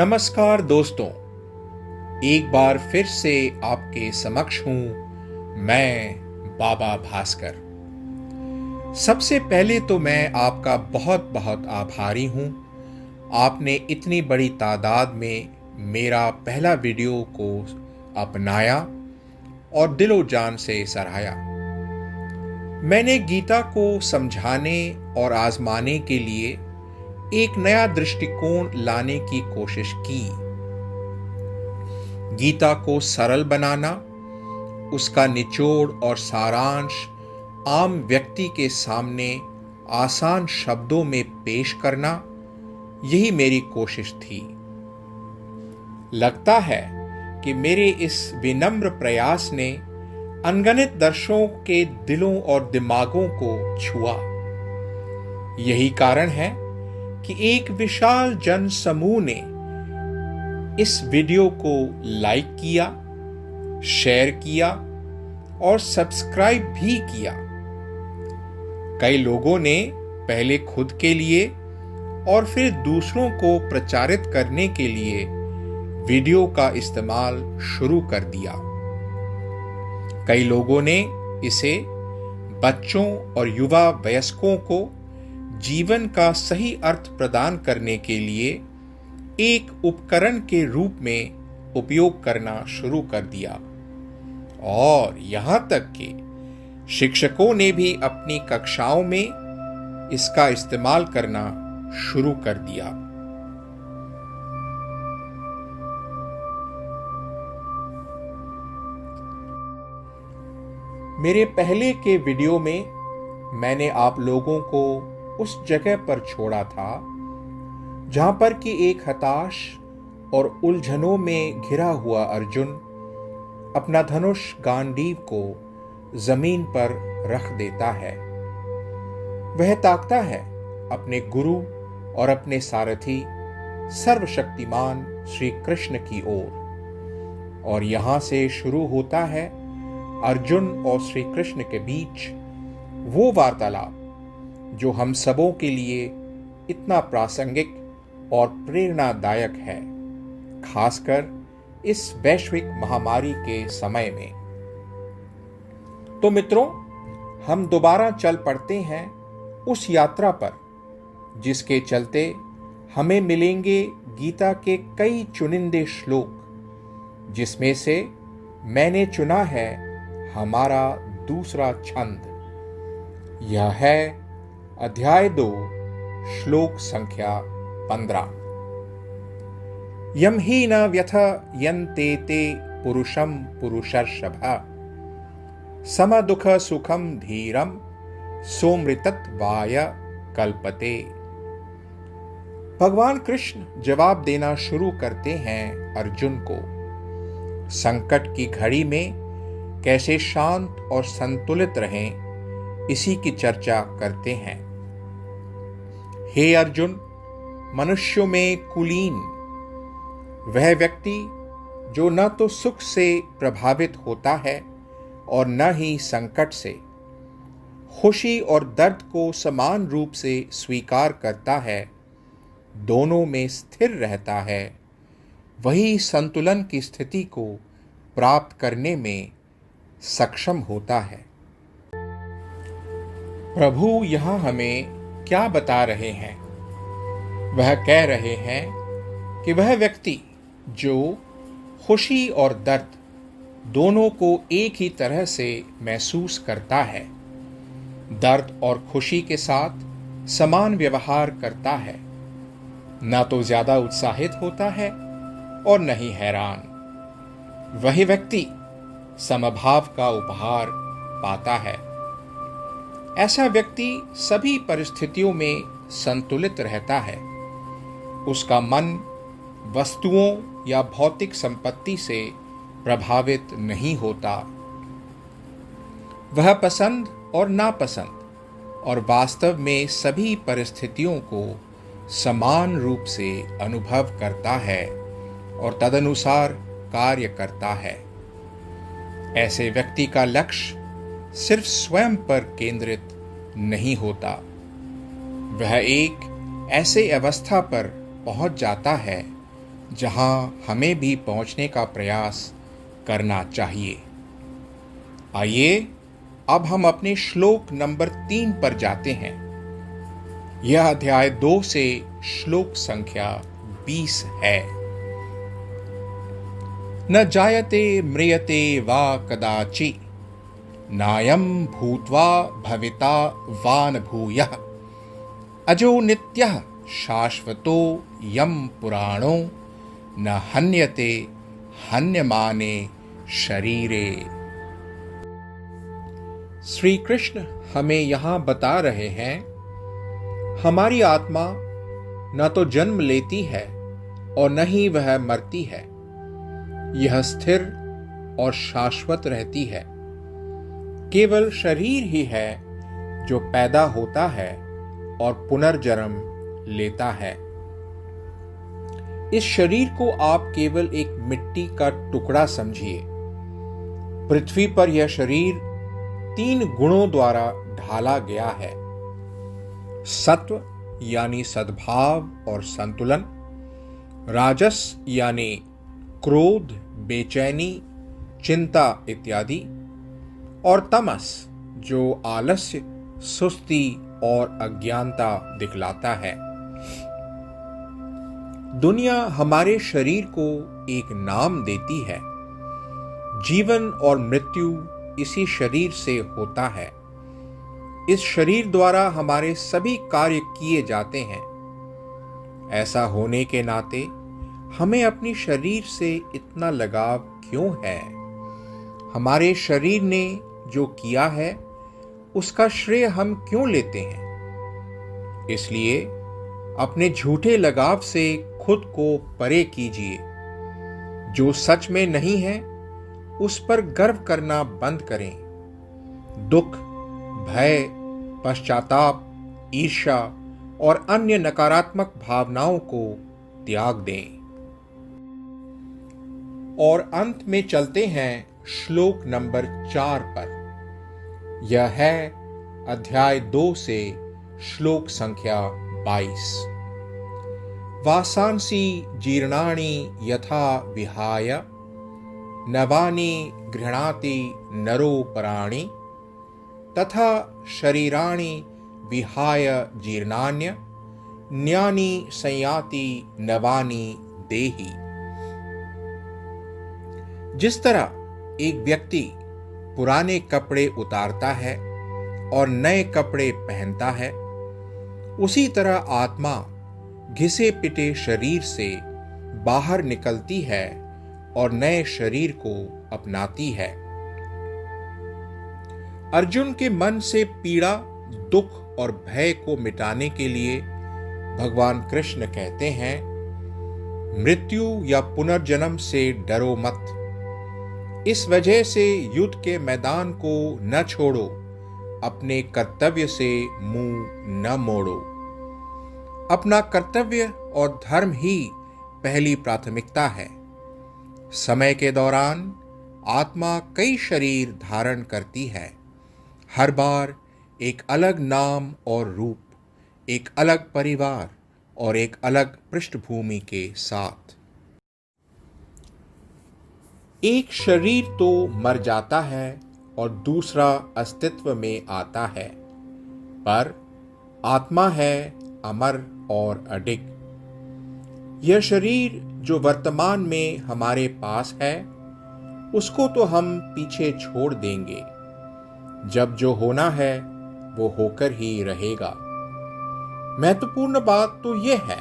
नमस्कार दोस्तों, एक बार फिर से आपके समक्ष हूं मैं बाबा भास्कर। सबसे पहले तो मैं आपका बहुत बहुत आभारी हूं। आपने इतनी बड़ी तादाद में मेरा पहला वीडियो को अपनाया और दिलो जान से सराहा। मैंने गीता को समझाने और आजमाने के लिए एक नया दृष्टिकोण लाने की कोशिश की। गीता को सरल बनाना, उसका निचोड़ और सारांश आम व्यक्ति के सामने आसान शब्दों में पेश करना, यही मेरी कोशिश थी। लगता है कि मेरे इस विनम्र प्रयास ने अनगिनत दर्शकों के दिलों और दिमागों को छुआ। यही कारण है कि एक विशाल जन समूह ने इस वीडियो को लाइक किया, शेयर किया और सब्सक्राइब भी किया। कई लोगों ने पहले खुद के लिए और फिर दूसरों को प्रचारित करने के लिए वीडियो का इस्तेमाल शुरू कर दिया। कई लोगों ने इसे बच्चों और युवा वयस्कों को जीवन का सही अर्थ प्रदान करने के लिए एक उपकरण के रूप में उपयोग करना शुरू कर दिया और यहां तक कि शिक्षकों ने भी अपनी कक्षाओं में इसका इस्तेमाल करना शुरू कर दिया। मेरे पहले के वीडियो में मैंने आप लोगों को उस जगह पर छोड़ा था जहां पर कि एक हताश और उलझनों में घिरा हुआ अर्जुन अपना धनुष गांडीव को जमीन पर रख देता है। वह ताकता है अपने गुरु और अपने सारथी सर्वशक्तिमान श्री कृष्ण की ओर, और यहां से शुरू होता है अर्जुन और श्री कृष्ण के बीच वो वार्तालाप जो हम सबों के लिए इतना प्रासंगिक और प्रेरणादायक है, खासकर इस वैश्विक महामारी के समय में। तो मित्रों, हम दोबारा चल पड़ते हैं उस यात्रा पर जिसके चलते हमें मिलेंगे गीता के कई चुनिंदे श्लोक, जिसमें से मैंने चुना है हमारा दूसरा छंद। यह है अध्याय 2, श्लोक संख्या 15। यम ही न व्यथयन्ते ते पुरुषम पुरुषर्षभ सम दुख सुखम धीरम सोमृतत्वाय कल्पते। भगवान कृष्ण जवाब देना शुरू करते हैं अर्जुन को। संकट की घड़ी में कैसे शांत और संतुलित रहें, इसी की चर्चा करते हैं। हे अर्जुन, मनुष्यों में कुलीन वह व्यक्ति जो न तो सुख से प्रभावित होता है और न ही संकट से, खुशी और दर्द को समान रूप से स्वीकार करता है, दोनों में स्थिर रहता है, वही संतुलन की स्थिति को प्राप्त करने में सक्षम होता है। प्रभु यहां हमें क्या बता रहे हैं? वह कह रहे हैं कि वह व्यक्ति जो खुशी और दर्द दोनों को एक ही तरह से महसूस करता है, दर्द और खुशी के साथ समान व्यवहार करता है, न तो ज्यादा उत्साहित होता है और न ही हैरान, वही व्यक्ति समभाव का उपहार पाता है। ऐसा व्यक्ति सभी परिस्थितियों में संतुलित रहता है। उसका मन वस्तुओं या भौतिक संपत्ति से प्रभावित नहीं होता। वह पसंद और नापसंद और वास्तव में सभी परिस्थितियों को समान रूप से अनुभव करता है और तदनुसार कार्य करता है। ऐसे व्यक्ति का लक्ष्य सिर्फ स्वयं पर केंद्रित नहीं होता। वह एक ऐसे अवस्था पर पहुंच जाता है जहां हमें भी पहुंचने का प्रयास करना चाहिए। आइए अब हम अपने श्लोक नंबर 3 पर जाते हैं। यह अध्याय 2 से श्लोक संख्या 20 है। न जायते म्रियते वा कदाचि, नायं भूत्वा भविता वा न भूयः, अजो नित्यः शाश्वतो यं पुराणो, न हन्यते हन्यमाने शरीरे। श्री कृष्ण हमें यहां बता रहे हैं, हमारी आत्मा न तो जन्म लेती है और न ही वह मरती है। यह स्थिर और शाश्वत रहती है। केवल शरीर ही है जो पैदा होता है और पुनर्जन्म लेता है। इस शरीर को आप केवल एक मिट्टी का टुकड़ा समझिए। पृथ्वी पर यह शरीर 3 गुणों द्वारा ढाला गया है। सत्व यानी सद्भाव और संतुलन, राजस यानी क्रोध, बेचैनी, चिंता इत्यादि, और तमस जो आलस्य, सुस्ती और अज्ञानता दिखलाता है। दुनिया हमारे शरीर को एक नाम देती है। जीवन और मृत्यु इसी शरीर से होता है। इस शरीर द्वारा हमारे सभी कार्य किए जाते हैं। ऐसा होने के नाते हमें अपनी शरीर से इतना लगाव क्यों है? हमारे शरीर ने जो किया है उसका श्रेय हम क्यों लेते हैं? इसलिए अपने झूठे लगाव से खुद को परे कीजिए। जो सच में नहीं है उस पर गर्व करना बंद करें। दुख, भय, पश्चाताप, ईर्ष्या और अन्य नकारात्मक भावनाओं को त्याग दें। और अंत में चलते हैं श्लोक नंबर 4 पर। यह है अध्याय 2 से श्लोक संख्या 22। वासांसि जीर्णानि यथा विहाय, नवानि गृह्णाति नरो पराणि, तथा शरीराणि विहाय जीर्णान्य, न्यानि संयाति नवानि देहि। जिस तरह एक व्यक्ति पुराने कपड़े उतारता है और नए कपड़े पहनता है, उसी तरह आत्मा घिसे पिटे शरीर से बाहर निकलती है और नए शरीर को अपनाती है। अर्जुन के मन से पीड़ा, दुख और भय को मिटाने के लिए भगवान कृष्ण कहते हैं, मृत्यु या पुनर्जन्म से डरो मत। इस वजह से युद्ध के मैदान को न छोड़ो, अपने कर्तव्य से मुंह न मोड़ो। अपना कर्तव्य और धर्म ही पहली प्राथमिकता है। समय के दौरान आत्मा कई शरीर धारण करती है, हर बार एक अलग नाम और रूप, एक अलग परिवार और एक अलग पृष्ठभूमि के साथ। एक शरीर तो मर जाता है और दूसरा अस्तित्व में आता है, पर आत्मा है अमर और अडिग। यह शरीर जो वर्तमान में हमारे पास है, उसको तो हम पीछे छोड़ देंगे। जब जो होना है वो होकर ही रहेगा। महत्वपूर्ण बात तो यह है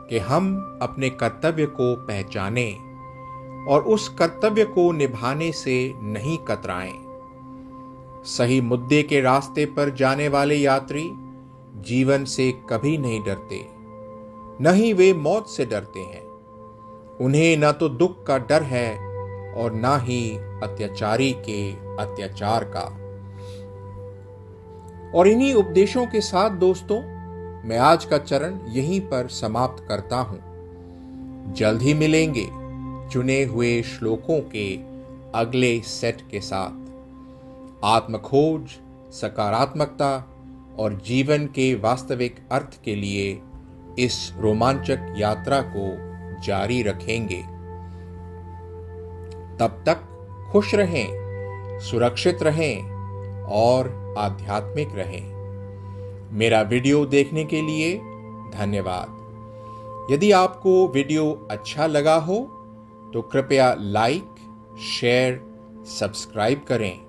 कि हम अपने कर्तव्य को पहचानें और उस कर्तव्य को निभाने से नहीं कतराएं। सही मुद्दे के रास्ते पर जाने वाले यात्री जीवन से कभी नहीं डरते, न ही वे मौत से डरते हैं। उन्हें न तो दुख का डर है और न ही अत्याचारी के अत्याचार का। और इन्हीं उपदेशों के साथ दोस्तों, मैं आज का चरण यहीं पर समाप्त करता हूं। जल्द ही मिलेंगे चुने हुए श्लोकों के अगले सेट के साथ। आत्मखोज, सकारात्मकता और जीवन के वास्तविक अर्थ के लिए इस रोमांचक यात्रा को जारी रखेंगे। तब तक खुश रहें, सुरक्षित रहें और आध्यात्मिक रहें। मेरा वीडियो देखने के लिए धन्यवाद। यदि आपको वीडियो अच्छा लगा हो तो कृपया लाइक, शेयर, सब्सक्राइब करें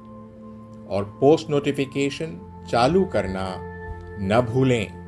और पोस्ट नोटिफिकेशन चालू करना न भूलें।